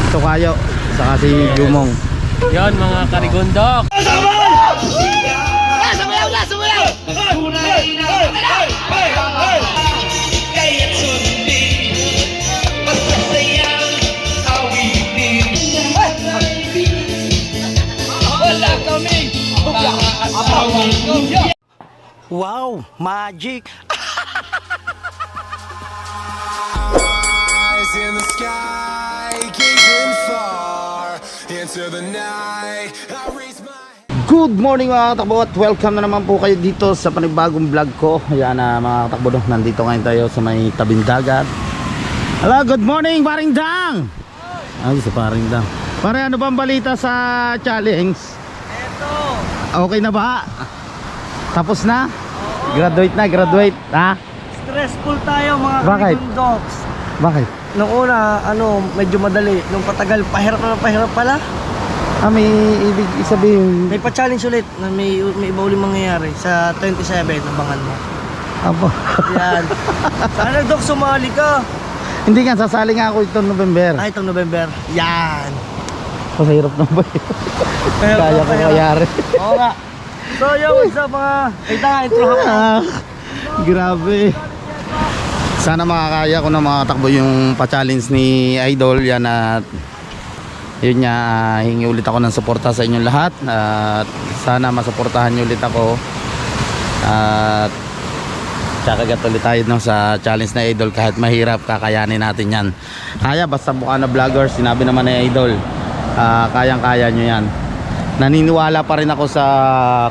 Tokayo, saka si Jumong. Yon mga karigondok. Wow, magic. Eyes in the sky, gazing far into the night. I raise my Good morning mga katakbo at welcome na naman po kayo dito sa panibagong vlog ko. Ayan na mga katakbo, nandito ngayon tayo sa may tabing dagat. Hello, good morning Paring Dang. Ay, sa Paring Dang. Pare, ano bang balita sa challenge? Eto. Okay na ba? Tapos na? Graduate na, graduate. Ha? Stressful tayo mga Bakit? karigondoks. Bakit? Nung una, medyo madali. Nung patagal, pahirap na pahirap pala. Ah, may ibig sabihin. May pa-challenge ulit na may iba ulit mangyayari sa 27, abangan mo. Apo. Yan. Sana Dok, sumali ka. Hindi nga, sasali nga ako itong November. Ay, itong November. Yan. Mahirap na ba yun? Kaya ko kayari. Oo nga. So, yo, what's up mga? Ito nga, intro ako. Grabe. Sana makakaya ko na makatakbo yung pa-challenge ni Idol. Yan at yun nga, hingi ulit ako ng suporta sa inyong lahat. At sana masuportahan nyo ulit ako. At kakagat ulit tayo no, sa challenge na Idol. Kahit mahirap, kakayanin natin yan. Kaya, basta mukha na vlogger. Sinabi naman ni Idol, kayang-kaya nyo yan. Naniniwala pa rin ako sa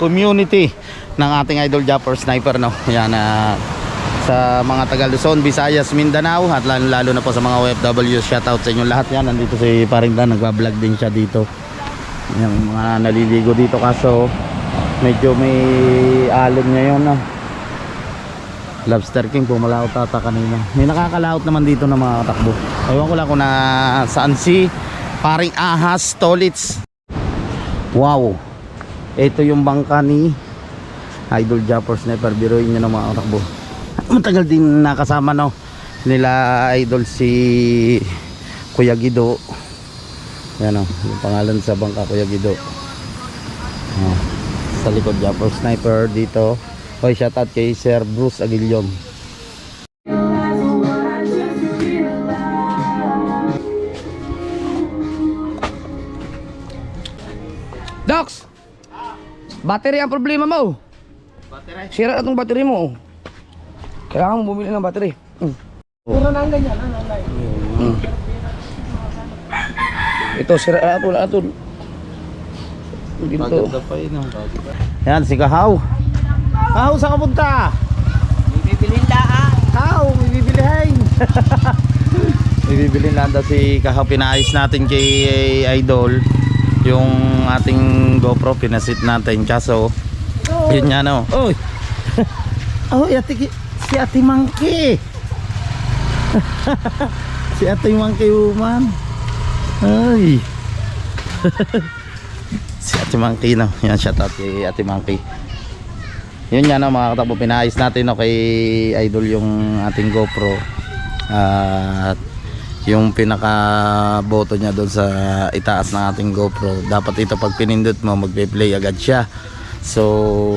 community ng ating Idol Japper Sniper, no? Yan, sa mga taga Luzon, Visayas, Mindanao at lalo na po sa mga OFW. Shoutout sa inyo lahat. Yan, nandito si Paring Dan, nagbablog din siya dito. Yung mga naliligo dito kaso medyo may alon ngayon, no? Lobster King, pumalaot ata kanina. May nakakalaot naman dito na mga katakbo. Ewan ko lang kung na saan si Paring Ahas Tolits. Wow, ito yung bangka ni Idol Japper Sniper. Biruin nyo na mga katakbo. Matagal din nakasama, no, nila Idol si Kuya Gido. Yan, o, yung pangalan sa bangka, Kuya Gido. Sa likod Japper Sniper dito. Hoy, shoutout kay Sir Bruce Aguilion. Docs! Battery ang problema mo. Battery? Sira na itong battery mo. Kailangan mo bumili ng battery. Puro na ang ganyan, Ito, sira na ito, lahat ito. Dito. Maganda pa yun. Yan, si Kahaw. Kahaw, saan ka punta? May bibilhin daan. Kahaw, may bibilihin. May bibilihin lang daw si Kahaw. Pinaayos natin kay Idol yung ating GoPro, pinasit natin. Kaso, yun nga, no. Oy! Oh, si Ate Monkey. Si Ate Monkey woman. Ay. Si Ate Monkey, no. Yan, shoutout kay Ate Monkey. Yun nga, no, mga katakbo, pinaayos natin, no, kay Idol yung ating GoPro. At yung pinaka boto niya doon sa itaas ng ating GoPro, dapat ito pag pinindot mo magpe-play agad siya. So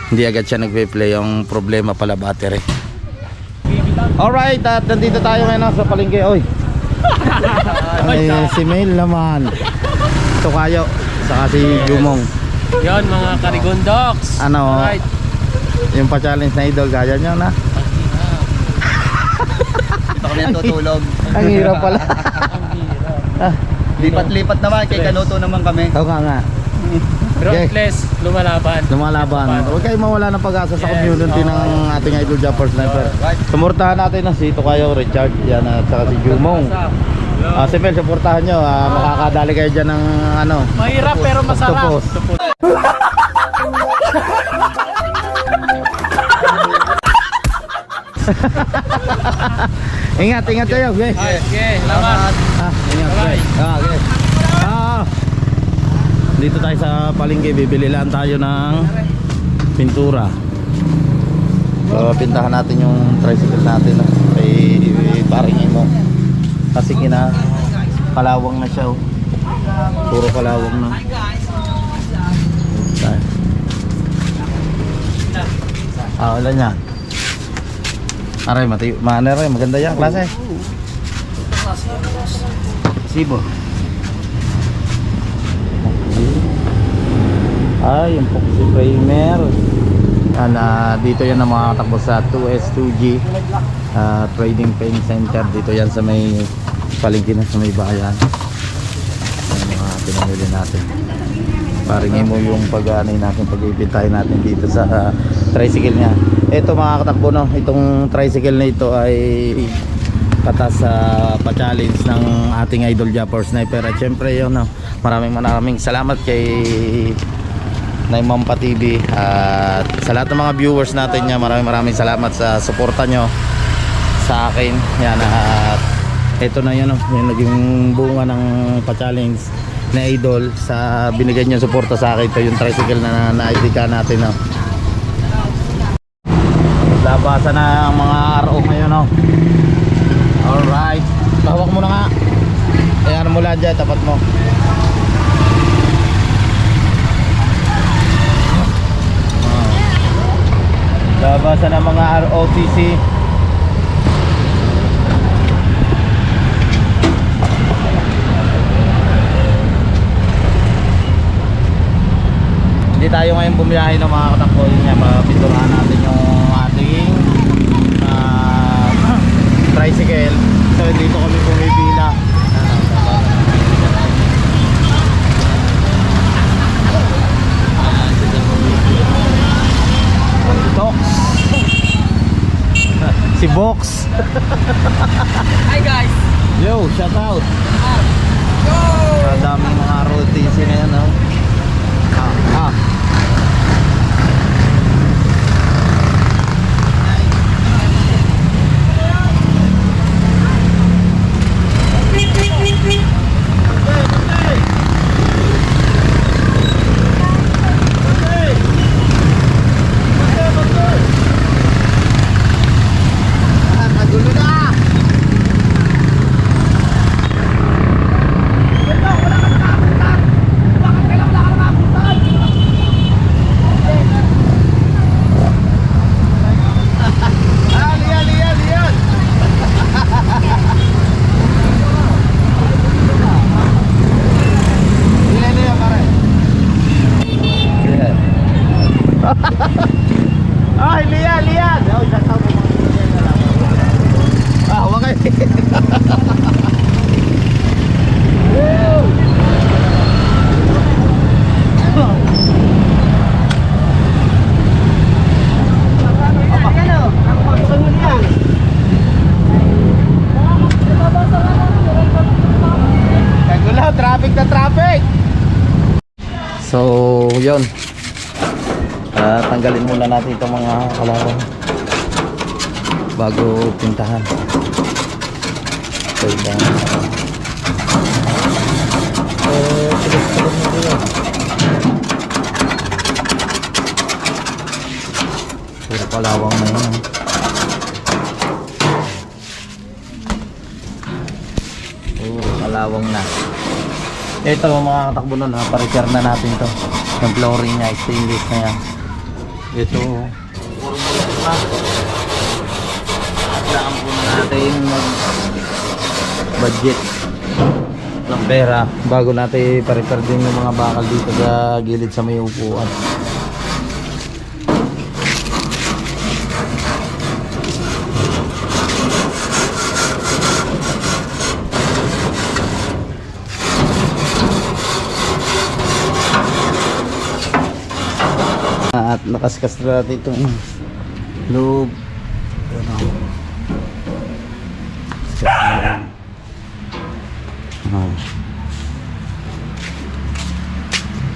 hindi agad siya nagpe-play. Ang problema pala battery. Alright, at nandito tayo ngayon sa palengke. Oy. Ay, si Mail naman. Tokayo, saka si Jumong. Yon mga karigondoks. Ano, yung pa-challenge na Idol, gaya nyo na. Dito kami tutulog. Ang hirap pala. Lipat-lipat naman, kay Kanuto naman kami. Oo nga. Pero Okay. at least, lumalaban. Lumalaban. Huwag kayo mawala ng pag-asa sa community ng ating Idol Japper Sniper. Sumurtahan natin na si Tokayo, Richard, yan, at saka si Jumong. Si Mel, supportahan nyo. Makakadali kayo dyan ng ano. Mahirap pero masarap. Octopus. Ingat kayo. Okay. Okay, salamat. Ingat. Bye. Okay. Dito tayo sa palengke, bibili lang tayo ng pintura. So, pintahan natin yung tricycle natin, kay Paring Imo. Kasi Kalawang na siya, oh. Puro kalawang na. Wala niyan. Aray, aray, maganda yan, klase. Sibo. Ay, yung Foxy Primer. Dito yan ang mga takbo sa 2S2G Trading Paint Center. Dito yan sa may palengke na sa may bayan. Yung mga pinamili natin. Paringin mo yung pag-aanay natin, pag-ibintay natin dito sa tricycle niya. Ito mga katakbo, no, itong tricycle na ito ay patas sa pa-challenge ng ating idol Japper Sniper. At syempre yun, no, maraming salamat kay Naimampa TV at sa lahat ng mga viewers natin niya. Maraming salamat sa suporta nyo sa akin. Yan, at ito na yun, no, yung naging bunga ng pa-challenge na idol sa binigay niya suporta sa akin. Ito yung tricycle na naidika natin, no. Labasan na ang mga RO ngayon, no. Alright, hawak mo na nga. Ayan mo lang dyan, tapat mo. Labasan ng mga ROTC. Hindi tayo ngayon bumiyahe ng mga katakbo. Yun nga, mapinturahan natin yung ating tricycle. So dito kami pumipila. Si Box. Hi guys. Yo, shout out. Go. Ang daming mga ROTC na yan, oh. Ay, liyan. Oh, shout out. Wakay. Traffic na traffic. So, yun. Tanggalin muna natin itong mga kalawang bago pintahan. So, puro kalawang na yun. Puro kalawang na. Ito mga katakbo nun, pa-repair na natin to. Yung flooring niya, stainless na yan. Ito, puro bulok na. At lang po natin mag-budget ng pera bago natin pa-repair din yung mga bakal dito sa gilid sa may upuan. At nakaskas na natin itong loob.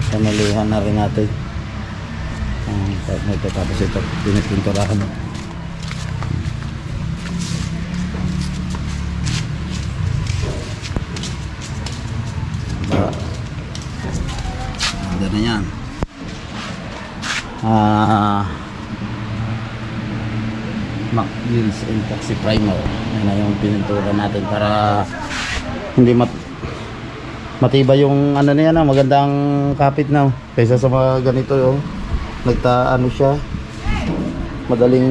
Kanalihan na rin natin. Tapos ito pinipinturahan. Ganda na yan. Mac Wheels and Foxy Primer. Yan na yung pinuntura natin para hindi Matibay yung ano na yan, magandang kapit na. Kaysa sa mga ganito, oh. Nagtaano siya. Madaling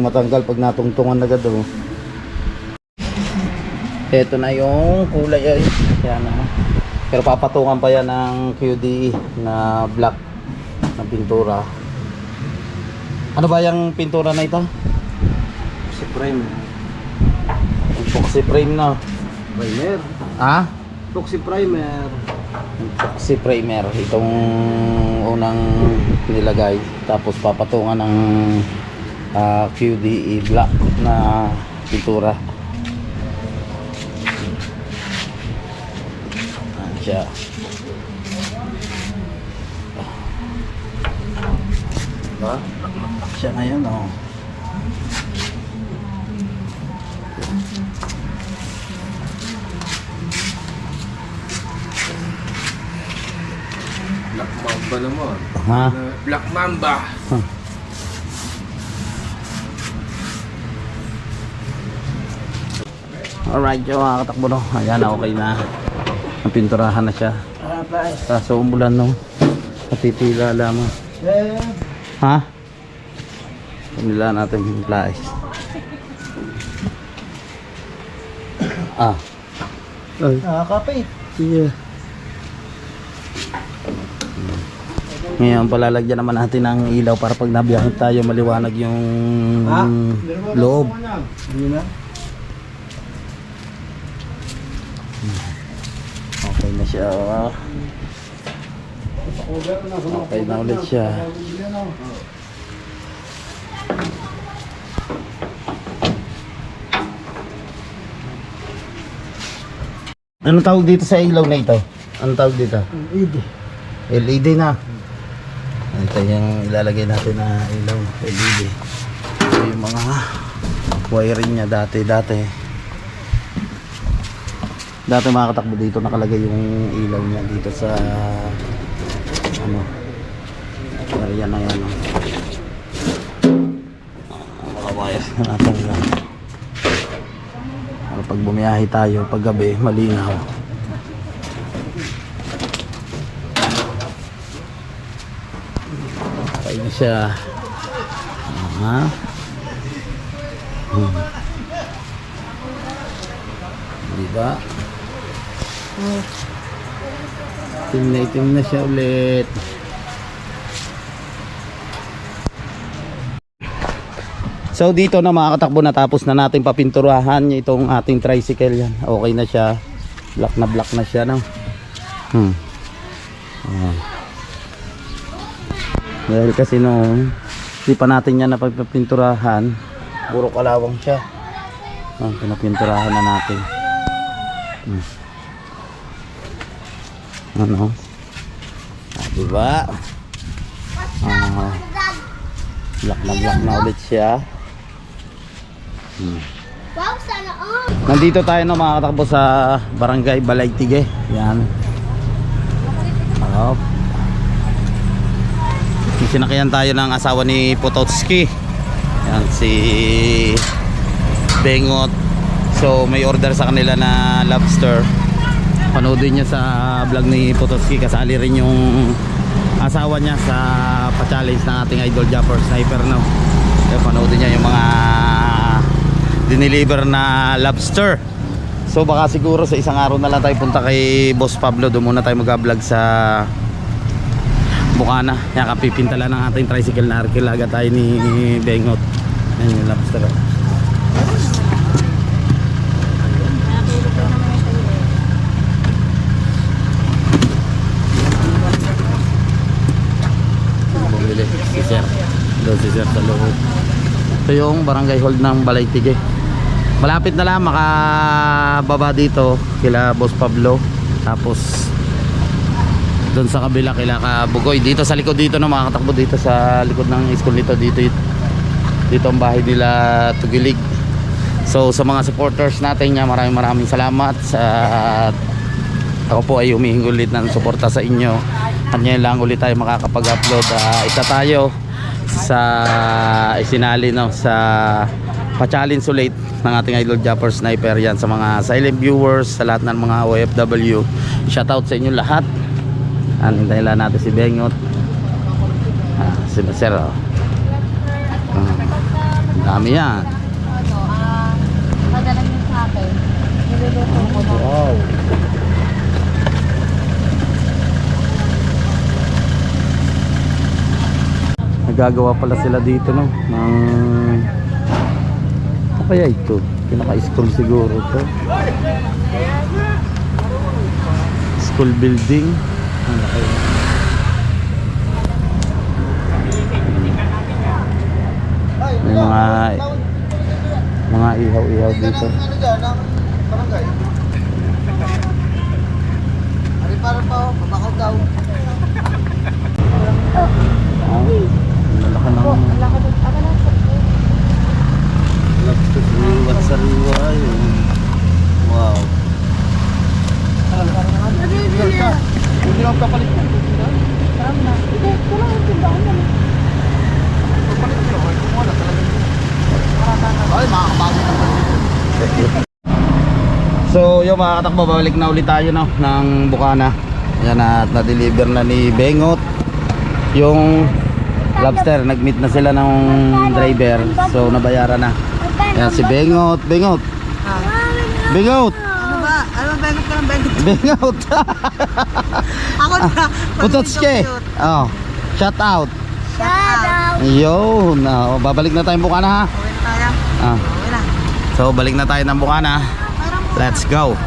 matanggal pag natungtungan agad, oh. Ito na yung kulay ay. Yan, oh. Pero papatungan pa yan ng QD na black na pintura. Ano ba yung pintura na ito? Si frame. Epoxy frame na. Primer. Ha? Epoxy primer. Epoxy primer. Itong unang nilagay. Tapos papatungan ng QD black na pintura. Ayan siya. Diba? Siya na yun, oh. Black Mamba naman. Ha? Black Mamba. Alright, yung mga katakbo, no. Ayan, okay na. Napinturahan na siya. Kaso umulan, no. Natitila lamang. Ha? Pumila natin yung flies. Ah. Ay. Nakakapit. Yeah. Ngayon palalagyan naman natin ng ilaw para pag nabiyahin tayo maliwanag yung loob. Hindi na. Okay na siya. Oh. Okay na ulit siya. Anong tawag dito sa ilaw na ito? Anong tawag dito? LED. LED na. Ito yung ilalagay natin na ilaw. LED. Ito yung mga wiring niya dati. Dati mga katakbo dito nakalagay yung ilaw niya dito sa ano area na yan. Mga wires na natin yan. Para pag bumiyahe tayo pag gabi malinaw. Okay na siya. Diba? Itim na siya ulit. So dito na mga katakbo, natapos na natin papinturahan itong ating tricycle yan. Okay na siya. Black na siya, no? Dahil kasi noon di pa natin yan napapinturahan, puro kalawang siya. Pinapinturahan na natin. Ano? Diba? Black na ulit siya. Wow, sana all! Nandito tayo na mga katakbo sa Barangay Balaytige. Yan. Sinakyan tayo ng asawa ni Potocki. Yan, si Bengot. So may order sa kanila na lobster. Panoodin niya sa vlog ni Potocki. Kasali rin yung asawa niya sa pa-challenge ng ating idol Japper Sniper, no? Kaya panoodin niya yung mga dineliver na lobster. So baka siguro sa isang araw na lang tayo punta kay Boss Pablo. Doon muna tayo mag-vlog sa Bukana. Kaya kapipintala ng ating tricycle na Arkilaga tayo ni Bengot. Ayan yung lobster. Bumili si Sir. Doon si Sir sa loob. Ito yung barangay hold ng Balaytige. Malapit na lang makababa dito kila Boss Pablo. Tapos doon sa kabila kila Kabugoy. Dito sa likod dito no, mga katakbo, dito sa likod ng school nito, dito ang bahay nila Tugilig. So sa mga supporters natin niya, maraming salamat. At ako po ay humihingi ulit ng suporta sa inyo. At ngayon lang ulit tayo makakapag-upload. Isa tayo sa isinali, no, sa pa-challenge ulit ng ating idol Japper Sniper. Yan sa mga silent viewers, sa lahat ng mga OFW, shoutout sa inyo lahat. Hintayin lang natin si Bengot, si Sir, oh. Ang dami yan. Padala niyo sa akin. Niluluto ko na. Wow. Nagagawa pala sila dito, no, ng ano kaya ito? Pinaka-school siguro to. School building. Ang laki. May mga ihaw-ihaw dito. Ang laki ng lagpas sariwa yun. Wow. Hindi lang kapalit mo. So yung mga katakbo, babalik na ulit tayo, no, ng Bukana. Yan, at na-deliver na ni Bengot yung lobster. Nag-meet na sila ng driver, so nabayaran na. Yan si Bengot. Bengot. Bengot. Ano ba? Ano ba bengot ka ng bengot? Bengot. Ako na. Putotske. Oh, shout out. Shout out. Yun. Babalik na tayo Bukana, ha. Okay na tayo. Okay na. So balik na tayo ng Bukana. Let's go.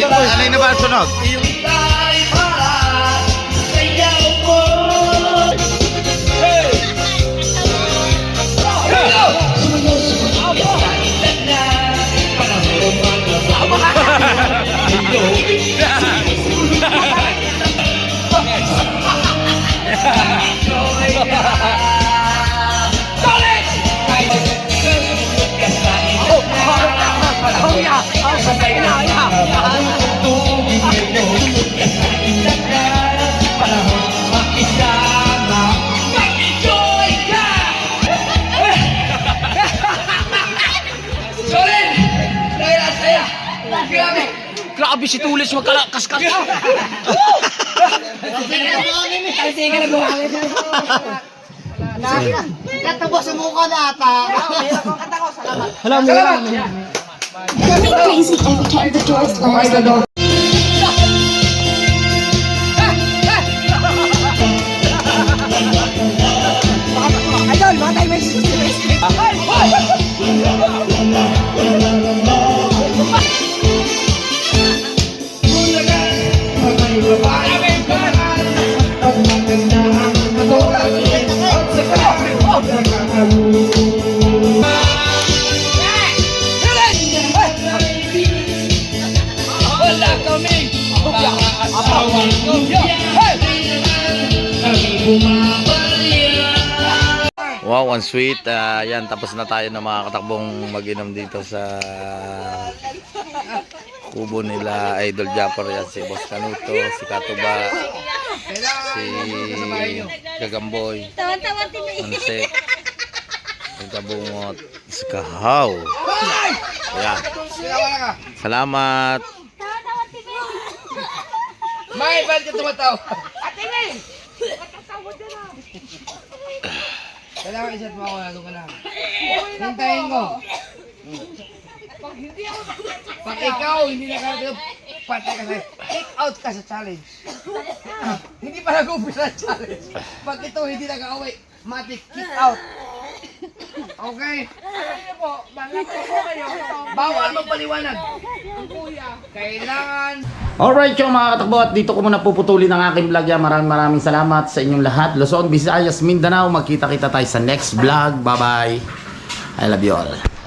Alay na ba ang sunog? Grabe si Tulis, wag ka kaskas ka. Kasi ka na buhangin. Katapos sa mukha na ata. Kata ko, salamat. Alam mo yan. Going crazy every time the door slams. Idol, mga tayo may Wow, ang sweet. Yan, tapos na tayo ng mga katakbong mag-inom dito sa kubo nila Idol Japper. Yan, si Boss Canuto, si Katuba, si Gagamboy, Ansek, si Kabungot, si Kahaw. Ayan. Salamat. May, ba't ka tumataw? Kailangan isat mo ako, nandun ka na. Hintayin ko. Pag ikaw, hindi nakarating, patay ka sa'yo. Kick out ka sa challenge. Hindi pa nag-umpisa ang challenge. Pag ito hindi nag-away, matik kick out. Okay? Bawal magpaliwanag. Kailangan Alright yung mga katakbo, at dito ko muna puputulin ang aking vlog yan. Maraming salamat sa inyong lahat. Luzon, Visayas, Mindanao. Magkita-kita tayo sa next vlog. Bye bye. I love you all.